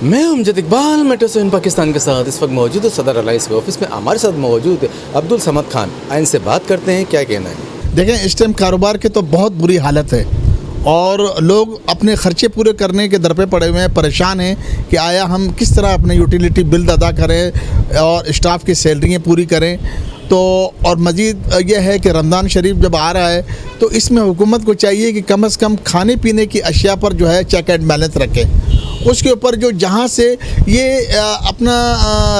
मैं Amjad Iqbal metro seven Pakistan के साथ इस वक्त मौजूद सदर अलाइस के ऑफिस में हमारे साथ मौजूद अब्दुल समद खान। आइन से बात करते हैं, क्या कहना है। देखें, इस टाइम कारोबार की तो बहुत बुरी हालत है और लोग अपने खर्चे पूरे करने के दर पे पड़े हुए हैं, परेशान हैं कि आया हम किस तरह अपने यूटिलिटी बिल अदा करें और स्टाफ की सैलरियाँ पूरी करें। तो और मज़ीद यह है कि रमज़ान शरीफ जब आ रहा है तो इसमें हुकूमत को चाहिए कि कम से कम खाने पीने की अशिया पर जो है चेक एंड बैलेंस रखें। उसके ऊपर जो जहाँ से ये अपना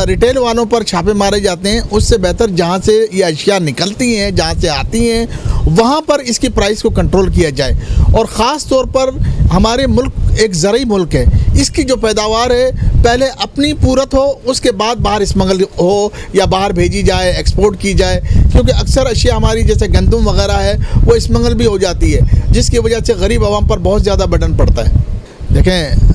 रिटेल वालों पर छापे मारे जाते हैं, उससे बेहतर जहाँ से ये अशिया निकलती हैं, जहाँ से आती हैं, वहाँ पर इसकी प्राइस को कंट्रोल किया जाए। और ख़ास तौर पर हमारे मुल्क एक ज़रई मुल्क है, इसकी जो पैदावार है पहले अपनी पूरत हो, उसके बाद बाहर स्मगल हो या बाहर भेजी जाए, एक्सपोर्ट की जाए। क्योंकि अक्सर अशिया हमारी जैसे गंदम वगैरह है वो स्मगल भी हो जाती है, जिसकी वजह से गरीब आवाम पर बहुत ज़्यादा बर्डन पड़ता है। देखें,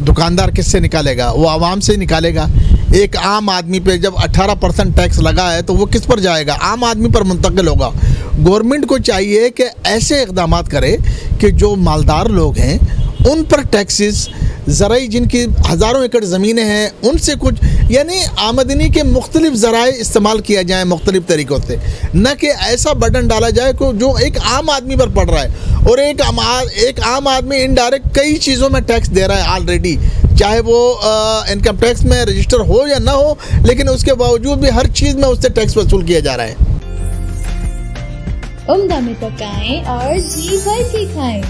दुकानदार किससे निकालेगा? वो आवाम से निकालेगा। एक आम आदमी पे जब 18% टैक्स लगा है तो वो किस पर जाएगा? आम आदमी पर मुंतकिल होगा। गवर्नमेंट को चाहिए कि ऐसे इक़दाम करे कि जो मालदार लोग हैं उन पर टैक्सेस, ज़राई जिनकी हज़ारों एकड़ ज़मीनें हैं उनसे कुछ, यानी आमदनी के मुख्तलिफ़ ज़राए इस्तेमाल किया जाए मुख्तलिफ़ तरीक़ों से, न कि ऐसा बर्डन डाला जाए को जो एक आम आदमी पर पड़ रहा है। और एक आम आदमी इनडायरेक्ट कई चीज़ों में टैक्स दे रहा है ऑलरेडी, चाहे वो इनकम टैक्स में रजिस्टर हो या ना हो, लेकिन उसके बावजूद भी हर चीज़ में उससे टैक्स वसूल किया जा रहा है। उम्दा में पकाएं और जी भर के खाएं।